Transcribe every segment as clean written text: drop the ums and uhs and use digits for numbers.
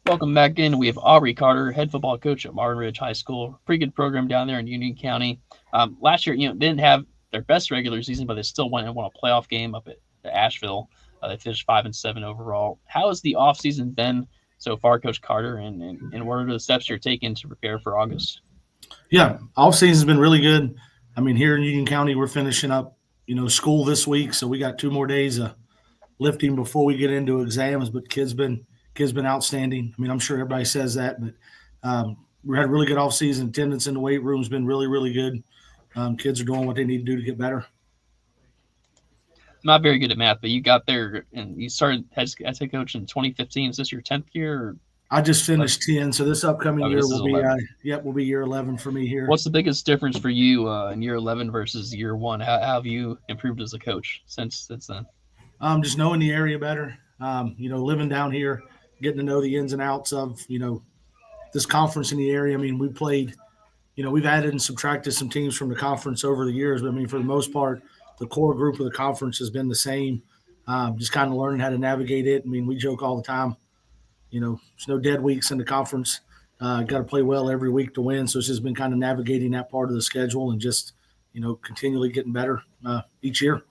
Welcome back in. We have Aubrey Carter, head football coach at Marvin Ridge High School. Pretty good program down there in Union County. Last year, didn't have their best regular season, but they still went and won a playoff game up at Asheville. They finished 5-7 overall. How has the offseason been so far, Coach Carter, and what are the steps you're taking to prepare for August? Yeah, off season's been really good. I mean, here in Union County, we're finishing up, school this week, so we got 2 more days of lifting before we get into exams. But kids been outstanding. I mean, I'm sure everybody says that, but we had a really good off season. Attendance in the weight room's been really, really good. Kids are doing what they need to do to get better. I'm not very good at math, but you got there and you started as head coach in 2015. Is this your 10th year? Or I just what? finished 10, so this upcoming Okay, year this is will be, 11. will be year 11 for me here. What's the biggest difference for you in year 11 versus year one? How have you improved as a coach since then? Just knowing the area better. Living down here, getting to know the ins and outs of this conference in the area. I mean, we played. We've added and subtracted some teams from the conference over the years, but I mean, for the most part, the core group of the conference has been the same. Just kind of learning how to navigate it. I mean, we joke all the time. There's no dead weeks in the conference. Got to play well every week to win. So it's just been kind of navigating that part of the schedule and just continually getting better each year.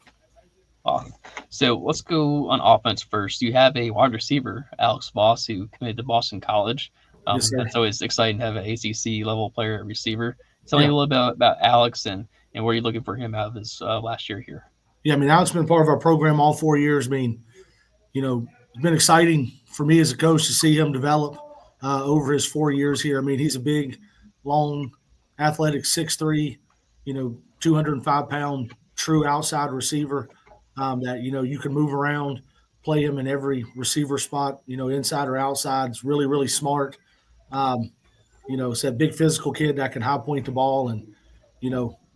Awesome. So let's go on offense first. You have a wide receiver, Alex Voss, who committed to Boston College. Yes, sir. That's always exciting to have an ACC level player at receiver. Tell me Yeah. a little bit about Alex and where you're looking for him out of his last year here. Yeah. I mean, Alex has been part of our program all 4 years. I mean, it's been exciting for me as a coach to see him develop over his 4 years here. I mean, he's a big, long, athletic 6'3", 205-pound true outside receiver that, you can move around, play him in every receiver spot, inside or outside. It's really, really smart. Um, it's that big physical kid that can high point the ball. And,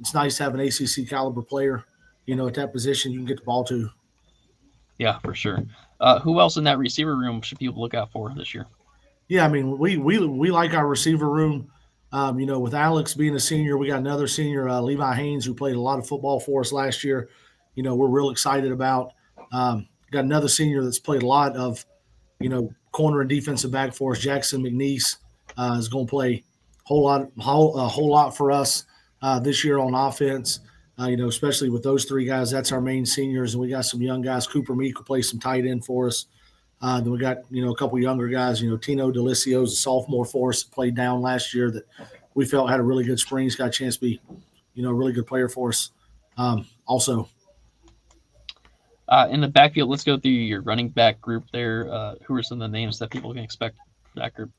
it's nice to have an ACC caliber player, at that position you can get the ball to. Yeah, for sure. Who else in that receiver room should people look out for this year? Yeah, I mean, we like our receiver room. With Alex being a senior, we got another senior, Levi Haynes, who played a lot of football for us last year. We're real excited about. Got another senior that's played a lot of, corner and defensive back for us. Jackson McNeese is going to play a whole lot for us this year on offense. Especially with those three guys, that's our main seniors, and we got some young guys. Cooper Meek will play some tight end for us. Then we got, a couple younger guys, Tino Delicio's a sophomore for us, played down last year that we felt had a really good spring. He's got a chance to be, a really good player for us. Also. In the backfield, let's go through your running back group there. Who are some of the names that people can expect for that group?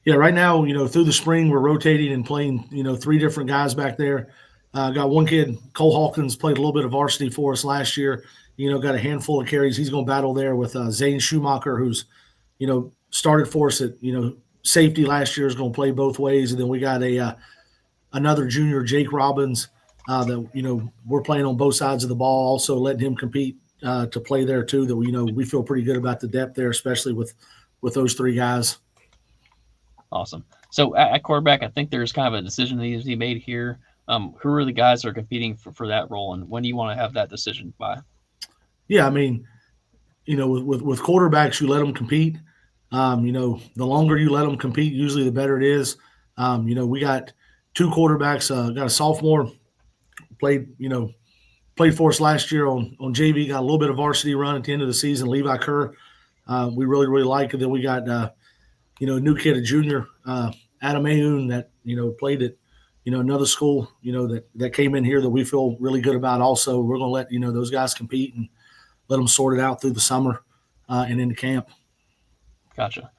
Yeah, right now, through the spring, we're rotating and playing, three different guys back there. Got one kid, Cole Hawkins, played a little bit of varsity for us last year. Got a handful of carries. He's going to battle there with Zane Schumacher, who's, started for us at, safety last year, is going to play both ways. And then we got another junior, Jake Robbins, that, we're playing on both sides of the ball, also letting him compete to play there too, that we feel pretty good about the depth there, especially with those three guys. Awesome. So at quarterback, I think there's kind of a decision that needs to be made here. Who are the guys that are competing for that role, and when do you want to have that decision by? Yeah, I mean, with quarterbacks, you let them compete. The longer you let them compete, usually the better it is. We got two quarterbacks. Got a sophomore played for us last year on JV. Got a little bit of varsity run at the end of the season. Levi Kerr, we really really like. And then we got a new kid, a junior, Adam Ayoun, that played at another school that came in here that we feel really good about. Also, we're going to let those guys compete and let them sort it out through the summer and into camp. Gotcha.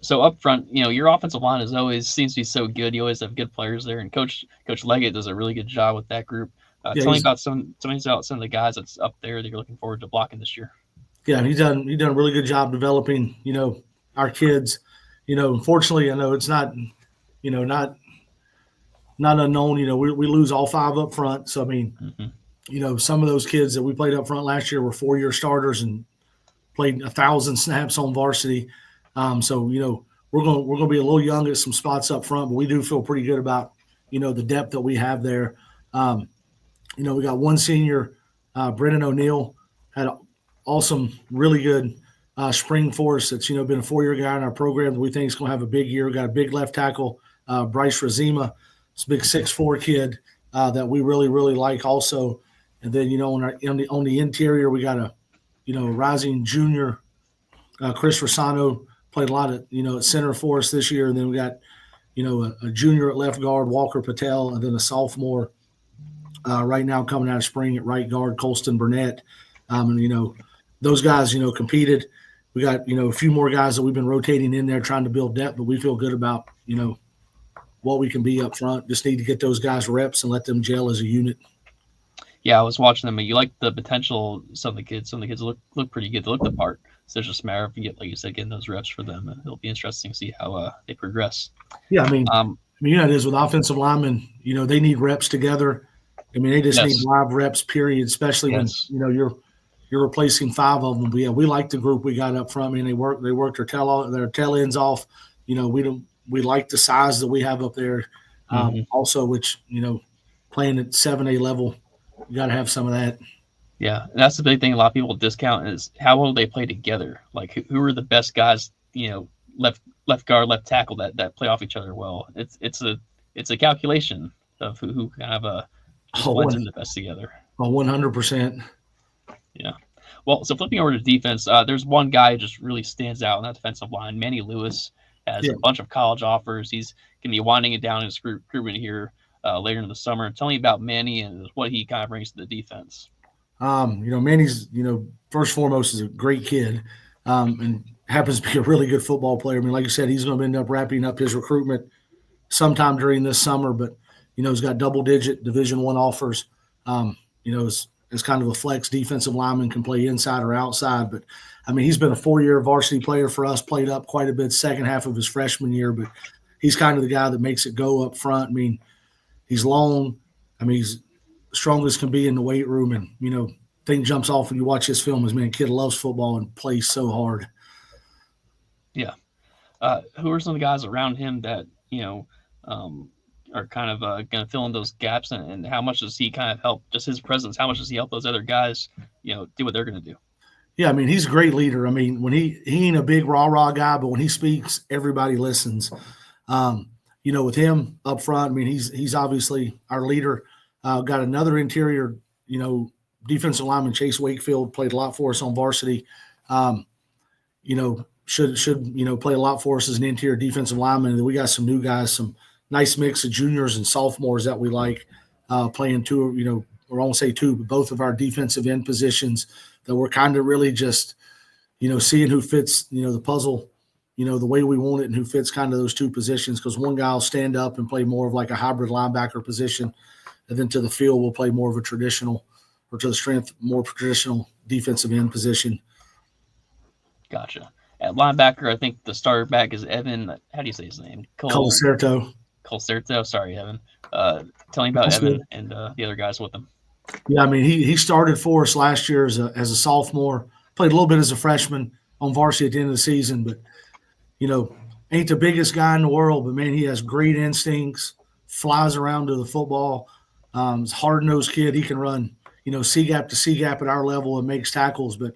So up front, your offensive line is always seems to be so good. You always have good players there, and Coach Leggett does a really good job with that group. Yeah, Tell me about some of the guys that's up there that you're looking forward to blocking this year. Yeah, he's done a really good job developing our kids. Unfortunately, I know it's not not unknown. We lose all five up front, so I mean. Mm-hmm. Some of those kids that we played up front last year were 4-year starters and played 1,000 snaps on varsity. So we're going to be a little young at some spots up front, but we do feel pretty good about the depth that we have there. We got one senior, Brennan O'Neill, had an awesome, really good spring for us that's, been a 4-year guy in our program that we think is going to have a big year. We got a big left tackle, Bryce Razima. It's a big 6'4" kid that we really, really like also. And then, on the interior, we got a, rising junior, Chris Rosano, played a lot of, at center for us this year. And then we got, a junior at left guard, Walker Patel, and then a sophomore right now coming out of spring at right guard, Colston Burnett. And, those guys, competed. We got, a few more guys that we've been rotating in there trying to build depth, but we feel good about, what we can be up front. Just need to get those guys reps and let them gel as a unit. Yeah, I was watching them, and you like the potential. Some of the kids look pretty good. They look the part. So it's just a matter of, like you said, getting those reps for them. And it'll be interesting to see how they progress. Yeah, I mean, it is with offensive linemen. They need reps together. I mean, they just need live reps, period. Especially when you're replacing 5 of them. But yeah, we like the group we got up front. I mean, they worked their tail ends off. We like the size that we have up there. Also, which playing at 7A level, you got to have some of that. Yeah, and that's the big thing a lot of people discount is how well they play together. Like who are the best guys, left guard, left tackle that play off each other well. It's a calculation of who kind of blends in the best together. 100%. Yeah. Well, so flipping over to defense, there's one guy who just really stands out on that defensive line. Manny Lewis has a bunch of college offers. He's going to be winding it down in his recruitment here later in the summer. Tell me about Manny and what he kind of brings to the defense. Manny's, first and foremost is a great kid and happens to be a really good football player. I mean, like you said, he's going to end up wrapping up his recruitment sometime during this summer, but, he's got double-digit Division I offers. As kind of a flex defensive lineman, can play inside or outside. But, I mean, he's been a 4-year varsity player for us, played up quite a bit second half of his freshman year, but he's kind of the guy that makes it go up front. I mean, he's long. I mean, he's strong as can be in the weight room, and thing jumps off when you watch his film is, man, kid loves football and plays so hard. Yeah. Who are some of the guys around him that are kind of going to fill in those gaps, and how much does he kind of help, just his presence, how much does he help those other guys do what they're going to do? Yeah, I mean, he's a great leader. I mean, when he ain't a big rah guy, but when he speaks, everybody listens. With him up front, I mean, he's obviously our leader. Got another interior, defensive lineman, Chase Wakefield, played a lot for us on varsity. Should play a lot for us as an interior defensive lineman. And then we got some new guys, some nice mix of juniors and sophomores that we like playing two, or I won't say two, but both of our defensive end positions that we're kind of really just, seeing who fits, the puzzle, the way we want it and who fits kind of those two positions. Because one guy will stand up and play more of like a hybrid linebacker position. And then to the field, we'll play more of a traditional, or to the strength, more traditional defensive end position. Gotcha. At linebacker, I think the starter back is Evan. How do you say his name? Colcerto. Sorry, Evan. Tell me about Evan and the other guys with him. Yeah, I mean, he started for us last year as a sophomore, played a little bit as a freshman on varsity at the end of the season, but, ain't the biggest guy in the world, but, man, he has great instincts, flies around to the football. He's a hard-nosed kid. He can run, C-gap to C-gap at our level and makes tackles. But,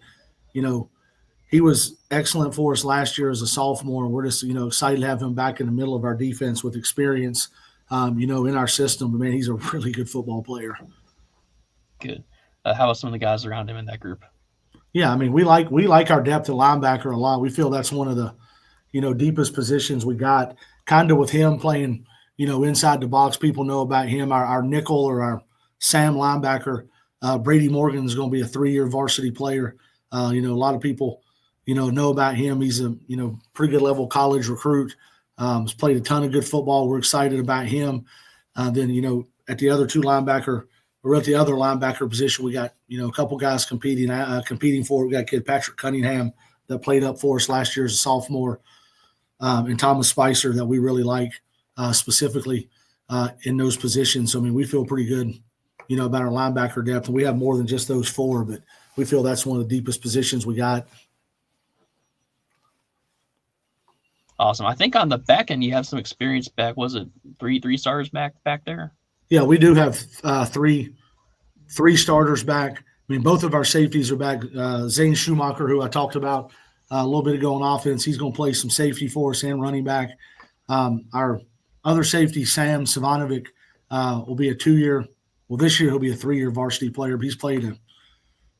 he was excellent for us last year as a sophomore. And we're just, excited to have him back in the middle of our defense with experience, in our system. But, man, he's a really good football player. Good. How about some of the guys around him in that group? Yeah, I mean, we like our depth at linebacker a lot. We feel that's one of the, deepest positions we got. Kind of with him playing – inside the box, people know about him. Our nickel or our Sam linebacker, Brady Morgan, is going to be a 3-year varsity player. A lot of people, know about him. He's a, pretty good level college recruit. Has played a ton of good football. We're excited about him. Then, at the other linebacker position, we got, a couple guys competing for. We got kid Patrick Cunningham that played up for us last year as a sophomore, and Thomas Spicer that we really like. Specifically in those positions. So, I mean, we feel pretty good, about our linebacker depth. And we have more than just those 4, but we feel that's one of the deepest positions we got. Awesome. I think on the back end, you have some experience back. Was it three stars back there? Yeah, we do have three starters back. I mean, both of our safeties are back. Zane Schumacher, who I talked about a little bit ago on offense. He's going to play some safety for us and running back. Our other safety, Sam Savanovic, will be a 2-year. Well, this year he'll be a 3-year varsity player. But he's played a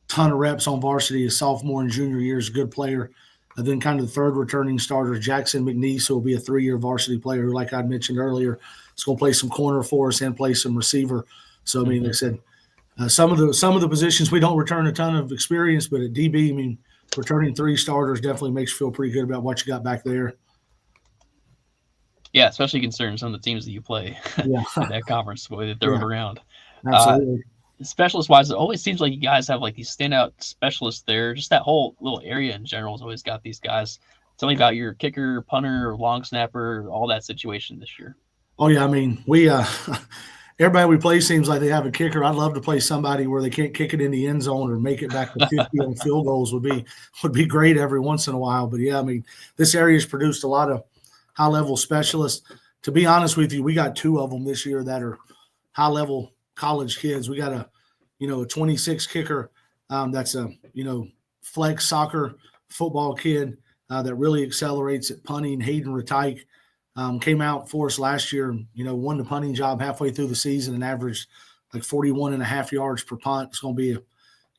ton of reps on varsity his sophomore and junior years. Good player. And then kind of the third returning starter, Jackson McNeese, who will be a 3-year varsity player, who, like I mentioned earlier, is going to play some corner for us and play some receiver. So, I mean, like I said, some of the positions we don't return a ton of experience, but at DB, I mean, returning 3 starters definitely makes you feel pretty good about what you got back there. Yeah, especially considering some of the teams that you play in that conference, the way they throw it around. Absolutely. Specialist wise, it always seems like you guys have like these standout specialists there. Just that whole little area in general has always got these guys. Tell me about your kicker, punter, long snapper, all that situation this year. Oh yeah, I mean we everybody we play seems like they have a kicker. I'd love to play somebody where they can't kick it in the end zone or make it back to 50 on field goals would be great every once in a while. But yeah, I mean this area has produced a lot of high level specialists. To be honest with you, we got 2 of them this year that are high level college kids. We got a 26 kicker that's a flex soccer football kid that really accelerates at punting. Hayden Retyke came out for us last year, won the punting job halfway through the season and averaged like 41.5 yards per punt. It's going to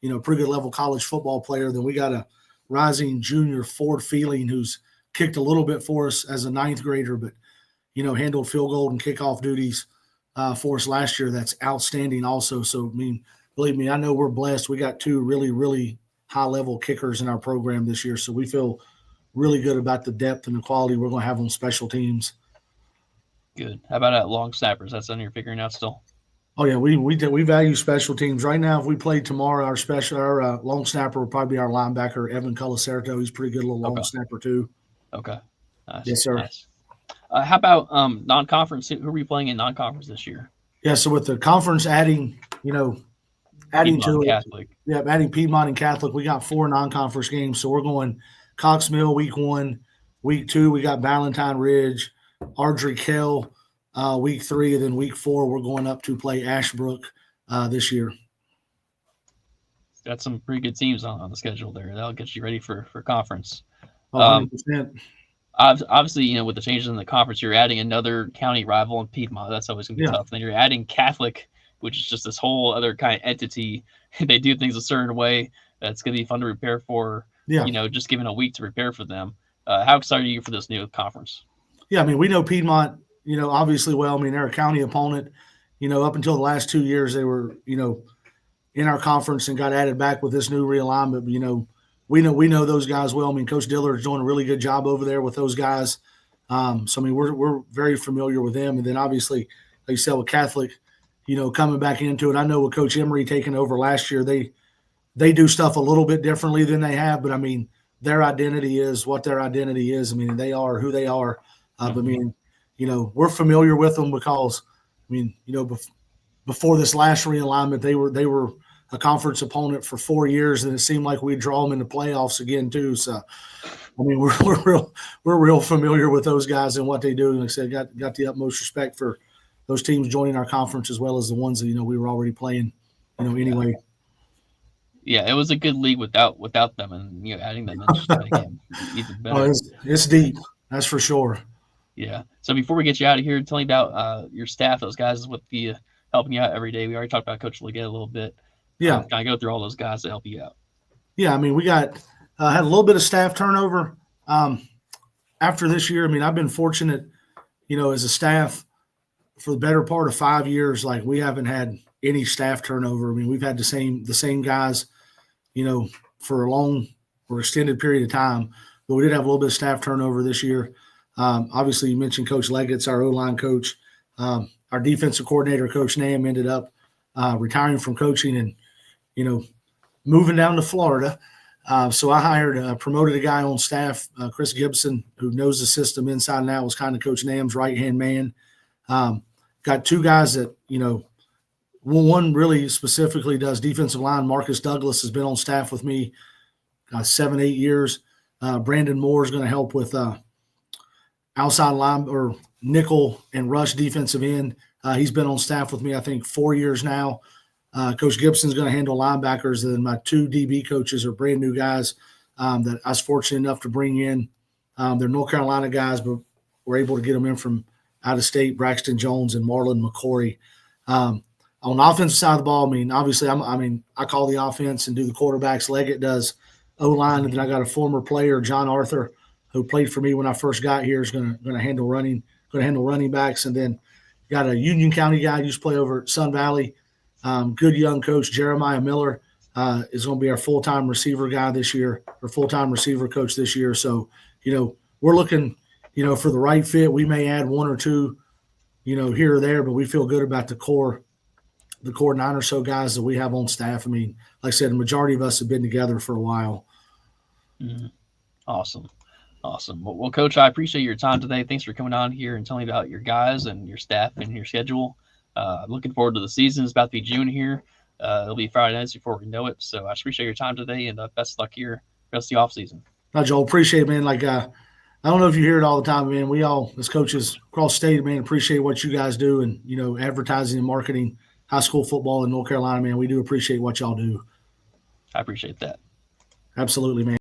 be a pretty good level college football player. Then we got a rising junior, Ford Feeling, who's kicked a little bit for us as a 9th grader, but handled field goal and kickoff duties for us last year. That's outstanding also. So, I mean, believe me, I know we're blessed. We got 2 really, really high-level kickers in our program this year, so we feel really good about the depth and the quality we're going to have on special teams. Good. How about long snappers? That's something you're figuring out still? Oh, yeah, we value special teams. Right now, if we played tomorrow, our long snapper would probably be our linebacker, Evan Colacerto. He's pretty good little long snapper too. Okay. Nice. Yes, sir. Nice. How about non-conference? Who are we playing in non-conference this year? Yeah, so with the conference adding Piedmont to Catholic. Adding Piedmont and Catholic, we got 4 non-conference games. So we're going Cox Mill week 1, week 2 we got Ballantyne Ridge, Ardrey Kell week 3, and then week 4 we're going up to play Ashbrook this year. Got some pretty good teams on the schedule there. That'll get you ready for conference. 100%. Obviously, with the changes in the conference, you're adding another county rival in Piedmont. That's always going to be tough. Then you're adding Catholic, which is just this whole other kind of entity. They do things a certain way. That's going to be fun to prepare for. Yeah. Just given a week to prepare for them. How excited are you for this new conference? Yeah, I mean, we know Piedmont, obviously well. I mean, they're a county opponent. Up until the last 2 years, they were, in our conference and got added back with this new realignment. We know those guys well. I mean, Coach Diller is doing a really good job over there with those guys. So, I mean, we're very familiar with them. And then obviously, like you said, with Catholic, coming back into it, I know with Coach Emery taking over last year, they do stuff a little bit differently than they have. But, I mean, their identity is what their identity is. I mean, they are who they are. But, I mean, we're familiar with them because, I mean, before this last realignment, they were a conference opponent for 4 years, and it seemed like we'd draw them in the playoffs again too. So, I mean, we're real familiar with those guys and what they do. And like I said, got the utmost respect for those teams joining our conference as well as the ones that we were already playing. Anyway. Yeah, it was a good league without them, and adding them in just again even better. Oh, it's deep, that's for sure. Yeah. So before we get you out of here, tell me about your staff. Those guys with the helping you out every day. We already talked about Coach Leggett a little bit. Yeah. Can I go through all those guys to help you out? Yeah, I mean, we got had a little bit of staff turnover after this year. I mean, I've been fortunate, as a staff for the better part of 5 years. Like, we haven't had any staff turnover. I mean, we've had the same guys, for a long or extended period of time. But we did have a little bit of staff turnover this year. Obviously, you mentioned Coach Leggett's our O-line coach. Our defensive coordinator, Coach Nam, ended up retiring from coaching and, moving down to Florida. So I promoted a guy on staff, Chris Gibson, who knows the system inside and out, was kind of Coach Nam's right-hand man. Got 2 guys that, one really specifically does defensive line. Marcus Douglas has been on staff with me 7-8 years. Brandon Moore is going to help with outside line or nickel and rush defensive end. He's been on staff with me, I think, 4 years now. Coach Gibson's going to handle linebackers, and then my 2 DB coaches are brand new guys. that I was fortunate enough to bring in. They're North Carolina guys, but we're able to get them in from out of state, Braxton Jones and Marlon McCory. On the offensive side of the ball, I mean, obviously, I call the offense and do the quarterbacks. Leggett does O-line, and then I got a former player, John Arthur, who played for me when I first got here, is going to handle running backs, and then got a Union County guy who used to play over at Sun Valley. Good young coach Jeremiah Miller is going to be our full-time receiver guy this year, or full-time receiver coach this year. So, we're looking, for the right fit. We may add one or two, here or there, but we feel good about the core 9 or so guys that we have on staff. I mean, like I said, the majority of us have been together for a while. Mm-hmm. Awesome. Well, Coach, I appreciate your time today. Thanks for coming on here and telling me about your guys and your staff and your schedule. Looking forward to the season. It's about to be June here. It'll be Friday nights before we know it. So I appreciate your time today, and best of luck here rest of the off season. No, Joel, appreciate it, man. Like, I don't know if you hear it all the time, man. We all, as coaches across the state, man, appreciate what you guys do, and advertising and marketing high school football in North Carolina, man. We do appreciate what y'all do. I appreciate that. Absolutely, man.